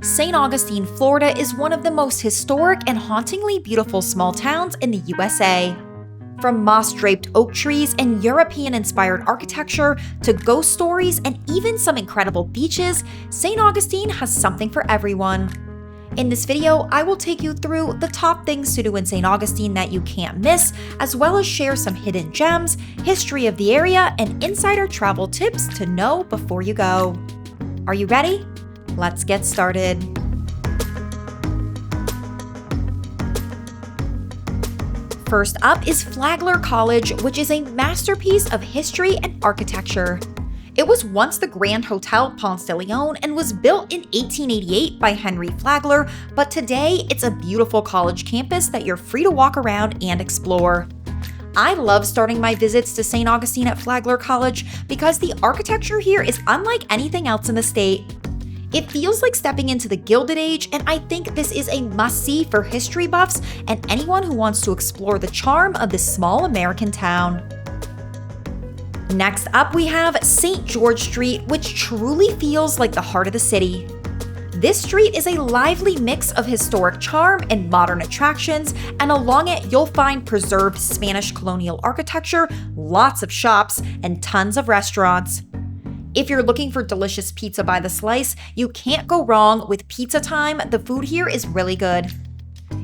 St. Augustine, Florida is one of the most historic and hauntingly beautiful small towns in the USA. From moss-draped oak trees and European-inspired architecture to ghost stories and even some incredible beaches, St. Augustine has something for everyone. In this video, I will take you through the top things to do in St. Augustine that you can't miss, as well as share some hidden gems, history of the area, and insider travel tips to know before you go. Are you ready? Let's get started. First up is Flagler College, which is a masterpiece of history and architecture. It was once the Grand Hotel Ponce de Leon and was built in 1888 by Henry Flagler, but today it's a beautiful college campus that you're free to walk around and explore. I love starting my visits to St. Augustine at Flagler College because the architecture here is unlike anything else in the state. It feels like stepping into the Gilded Age, and I think this is a must-see for history buffs and anyone who wants to explore the charm of this small American town. Next up, we have St. George Street, which truly feels like the heart of the city. This street is a lively mix of historic charm and modern attractions, and along it you'll find preserved Spanish colonial architecture, lots of shops, and tons of restaurants. If you're looking for delicious pizza by the slice, you can't go wrong with Pizza Time. The food here is really good.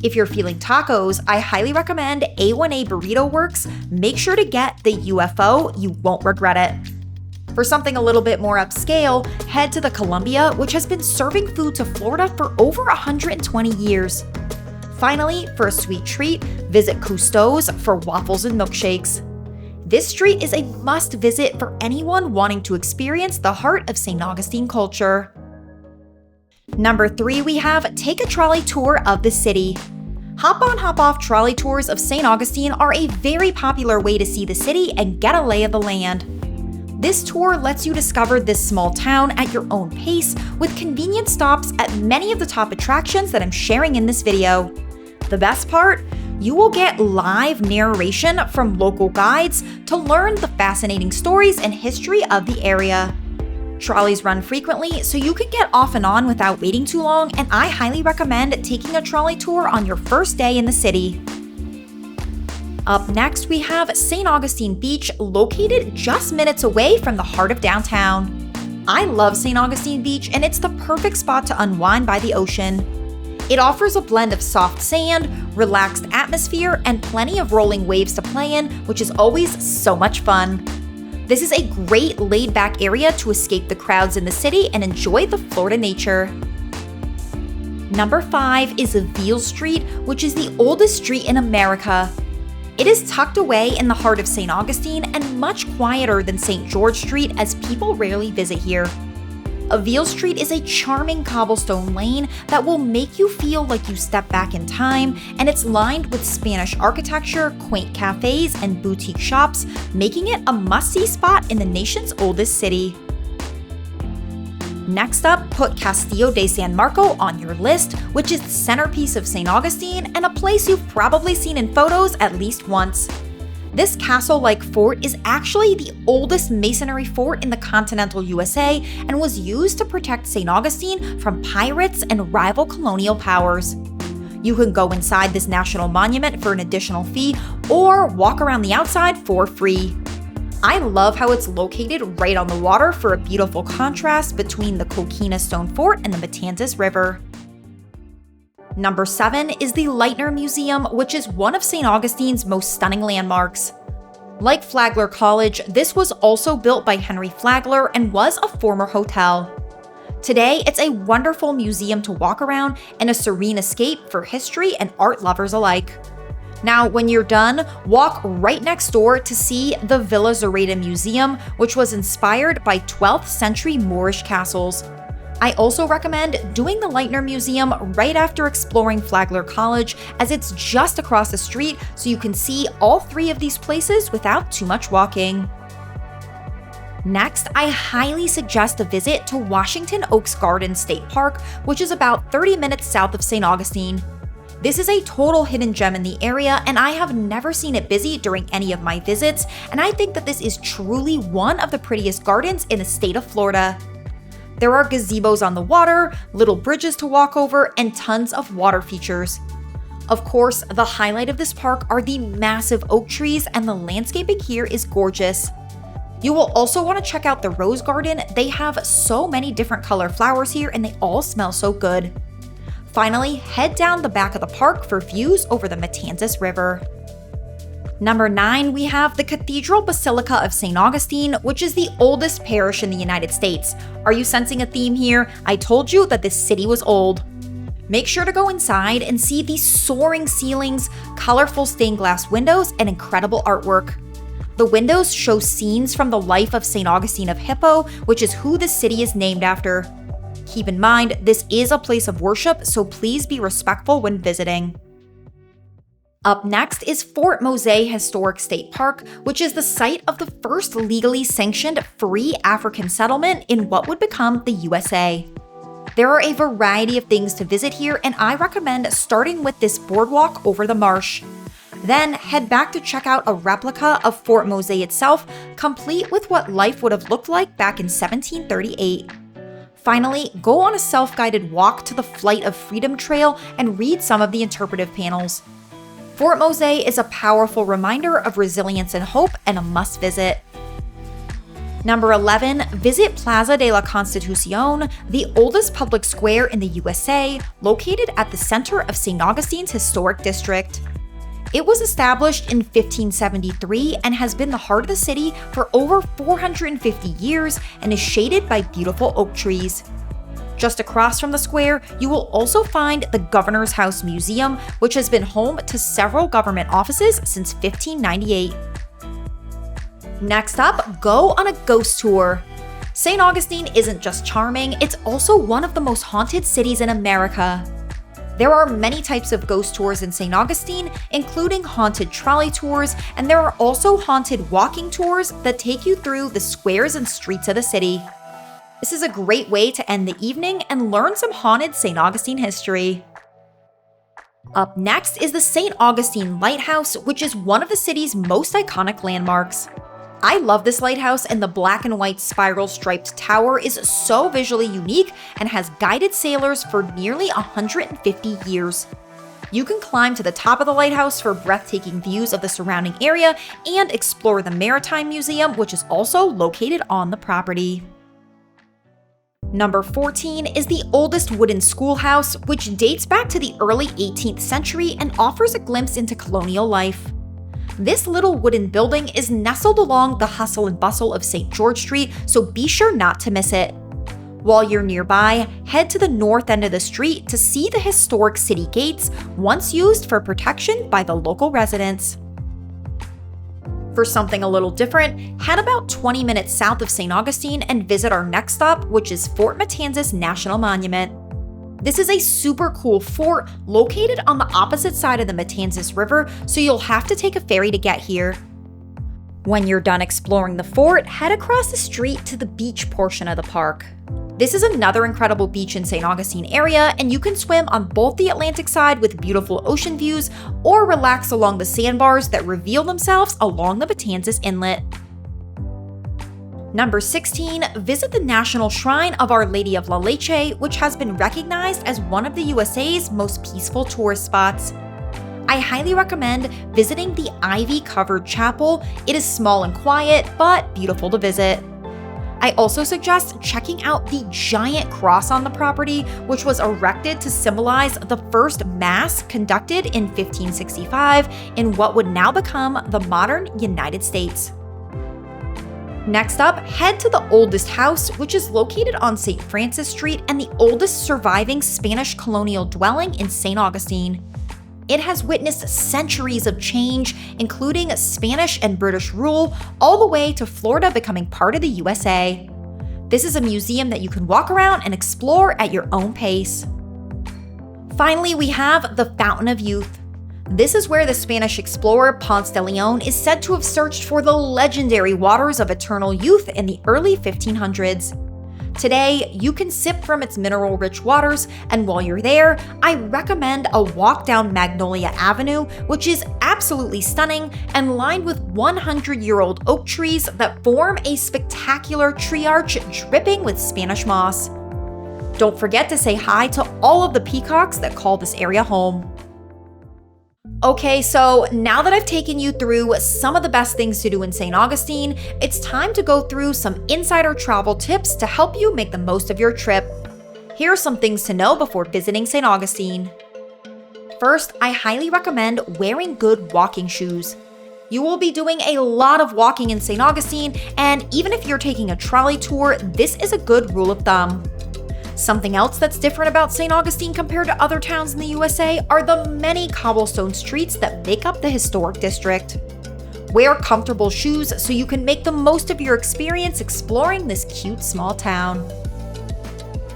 If you're feeling tacos, I highly recommend A1A Burrito Works. Make sure to get the UFO, you won't regret it. For something a little bit more upscale, head to the Columbia, which has been serving food to Florida for over 120 years. Finally, for a sweet treat, visit Cousteau's for waffles and milkshakes. This street is a must-visit for anyone wanting to experience the heart of St. Augustine culture. Number 3, we have Take a Trolley Tour of the City. Hop-on, hop-off trolley tours of St. Augustine are a very popular way to see the city and get a lay of the land. This tour lets you discover this small town at your own pace with convenient stops at many of the top attractions that I'm sharing in this video. The best part? You will get live narration from local guides to learn the fascinating stories and history of the area. Trolleys run frequently, so you can get off and on without waiting too long, and I highly recommend taking a trolley tour on your first day in the city. Up next, we have St. Augustine Beach, located just minutes away from the heart of downtown. I love St. Augustine Beach, and it's the perfect spot to unwind by the ocean. It offers a blend of soft sand, relaxed atmosphere, and plenty of rolling waves to play in, which is always so much fun. This is a great laid-back area to escape the crowds in the city and enjoy the Florida nature. Number 5 is Aviles Street, which is the oldest street in America. It is tucked away in the heart of St. Augustine and much quieter than St. George Street, as people rarely visit here. Aviles Street is a charming cobblestone lane that will make you feel like you step back in time, and it's lined with Spanish architecture, quaint cafes, and boutique shops, making it a must-see spot in the nation's oldest city. Next up, put Castillo de San Marcos on your list, which is the centerpiece of St. Augustine and a place you've probably seen in photos at least once. This castle-like fort is actually the oldest masonry fort in the continental USA and was used to protect St. Augustine from pirates and rival colonial powers. You can go inside this national monument for an additional fee or walk around the outside for free. I love how it's located right on the water for a beautiful contrast between the Coquina Stone Fort and the Matanzas River. Number 7 is the Lightner Museum, which is one of St. Augustine's most stunning landmarks. Like Flagler College, this was also built by Henry Flagler and was a former hotel. Today, it's a wonderful museum to walk around and a serene escape for history and art lovers alike. Now, when you're done, walk right next door to see the Villa Zorata Museum, which was inspired by 12th century Moorish castles. I also recommend doing the Lightner Museum right after exploring Flagler College, as it's just across the street, so you can see all 3 of these places without too much walking. Next, I highly suggest a visit to Washington Oaks Gardens State Park, which is about 30 minutes south of St. Augustine. This is a total hidden gem in the area, and I have never seen it busy during any of my visits, and I think that this is truly one of the prettiest gardens in the state of Florida. There are gazebos on the water, little bridges to walk over, and tons of water features. Of course, the highlight of this park are the massive oak trees, and the landscaping here is gorgeous. You will also want to check out the rose garden. They have so many different color flowers here and they all smell so good. Finally, head down the back of the park for views over the Matanzas River. Number 9, we have the Cathedral Basilica of Saint Augustine, which is the oldest parish in the United States. Are you sensing a theme here? I told you that this city was old. Make sure to go inside and see these soaring ceilings, colorful stained glass windows, and incredible artwork. The windows show scenes from the life of Saint Augustine of Hippo, which is who the city is named after. Keep in mind, this is a place of worship, so please be respectful when visiting. Up next is Fort Mose Historic State Park, which is the site of the first legally sanctioned free African settlement in what would become the USA. There are a variety of things to visit here, and I recommend starting with this boardwalk over the marsh. Then head back to check out a replica of Fort Mose itself, complete with what life would have looked like back in 1738. Finally, go on a self-guided walk to the Flight of Freedom Trail and read some of the interpretive panels. Fort Mose is a powerful reminder of resilience and hope and a must visit. Number 11, visit Plaza de la Constitución, the oldest public square in the USA, located at the center of St. Augustine's historic district. It was established in 1573 and has been the heart of the city for over 450 years and is shaded by beautiful oak trees. Just across from the square, you will also find the Governor's House Museum, which has been home to several government offices since 1598. Next up, go on a ghost tour. St. Augustine isn't just charming, it's also one of the most haunted cities in America. There are many types of ghost tours in St. Augustine, including haunted trolley tours, and there are also haunted walking tours that take you through the squares and streets of the city. This is a great way to end the evening and learn some haunted St. Augustine history. Up next is the Saint Augustine Lighthouse, which is one of the city's most iconic landmarks. I love this lighthouse, and the black and white spiral striped tower is so visually unique and has guided sailors for nearly 150 years. You can climb to the top of the lighthouse for breathtaking views of the surrounding area and explore the Maritime Museum, which is also located on the property. Number 14 is the oldest wooden schoolhouse, which dates back to the early 18th century and offers a glimpse into colonial life. This little wooden building is nestled along the hustle and bustle of St. George Street, so be sure not to miss it. While you're nearby, head to the north end of the street to see the historic city gates, once used for protection by the local residents. For something a little different, head about 20 minutes south of St. Augustine and visit our next stop, which is Fort Matanzas National Monument. This is a super cool fort located on the opposite side of the Matanzas River, so you'll have to take a ferry to get here. When you're done exploring the fort, head across the street to the beach portion of the park. This is another incredible beach in St. Augustine area, and you can swim on both the Atlantic side with beautiful ocean views or relax along the sandbars that reveal themselves along the Matanzas Inlet. Number 16, visit the National Shrine of Our Lady of La Leche, which has been recognized as one of the USA's most peaceful tourist spots. I highly recommend visiting the ivy-covered chapel. It is small and quiet, but beautiful to visit. I also suggest checking out the giant cross on the property, which was erected to symbolize the first Mass conducted in 1565 in what would now become the modern United States. Next up, head to the oldest house, which is located on St. Francis Street and the oldest surviving Spanish colonial dwelling in St. Augustine. It has witnessed centuries of change, including Spanish and British rule, all the way to Florida becoming part of the USA. This is a museum that you can walk around and explore at your own pace. Finally, we have the Fountain of Youth. This is where the Spanish explorer Ponce de Leon is said to have searched for the legendary waters of eternal youth in the early 1500s. Today, you can sip from its mineral-rich waters, and while you're there, I recommend a walk down Magnolia Avenue, which is absolutely stunning and lined with 100-year-old oak trees that form a spectacular tree arch dripping with Spanish moss. Don't forget to say hi to all of the peacocks that call this area home. Okay, so now that I've taken you through some of the best things to do in St. Augustine, it's time to go through some insider travel tips to help you make the most of your trip. Here are some things to know before visiting St. Augustine. First, I highly recommend wearing good walking shoes. You will be doing a lot of walking in St. Augustine, and even if you're taking a trolley tour, this is a good rule of thumb. Something else that's different about St. Augustine compared to other towns in the USA are the many cobblestone streets that make up the historic district. Wear comfortable shoes so you can make the most of your experience exploring this cute small town.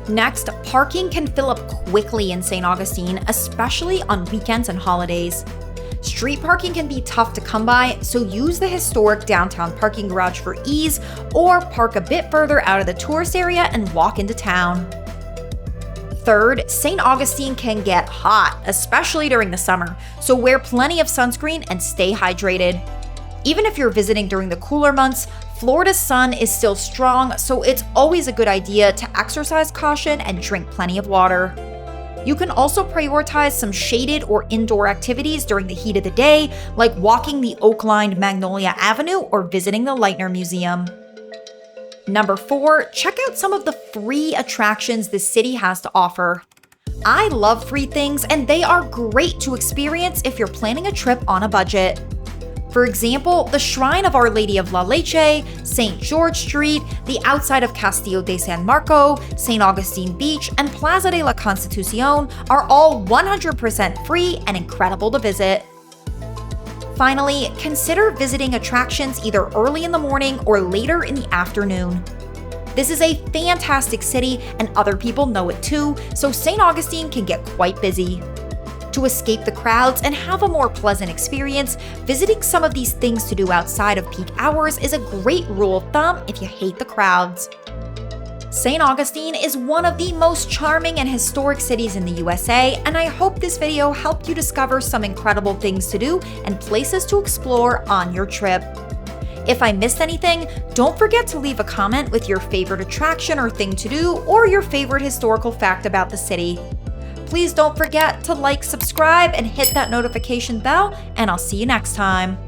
Next, parking can fill up quickly in St. Augustine, especially on weekends and holidays. Street parking can be tough to come by, so use the historic downtown parking garage for ease, or park a bit further out of the tourist area and walk into town. Third, St. Augustine can get hot, especially during the summer, so wear plenty of sunscreen and stay hydrated. Even if you're visiting during the cooler months, Florida's sun is still strong, so it's always a good idea to exercise caution and drink plenty of water. You can also prioritize some shaded or indoor activities during the heat of the day, like walking the oak-lined Magnolia Avenue or visiting the Lightner Museum. Number 4, check out some of the free attractions the city has to offer. I love free things, and they are great to experience if you're planning a trip on a budget. For example, the Shrine of Our Lady of La Leche, St. George Street, the outside of Castillo de San Marcos, St. Augustine Beach, and Plaza de la Constitución are all 100% free and incredible to visit. Finally, consider visiting attractions either early in the morning or later in the afternoon. This is a fantastic city, and other people know it too, so St. Augustine can get quite busy. To escape the crowds and have a more pleasant experience, visiting some of these things to do outside of peak hours is a great rule of thumb if you hate the crowds. St. Augustine is one of the most charming and historic cities in the USA, and I hope this video helped you discover some incredible things to do and places to explore on your trip. If I missed anything, don't forget to leave a comment with your favorite attraction or thing to do, or your favorite historical fact about the city. Please don't forget to like, subscribe, and hit that notification bell, and I'll see you next time.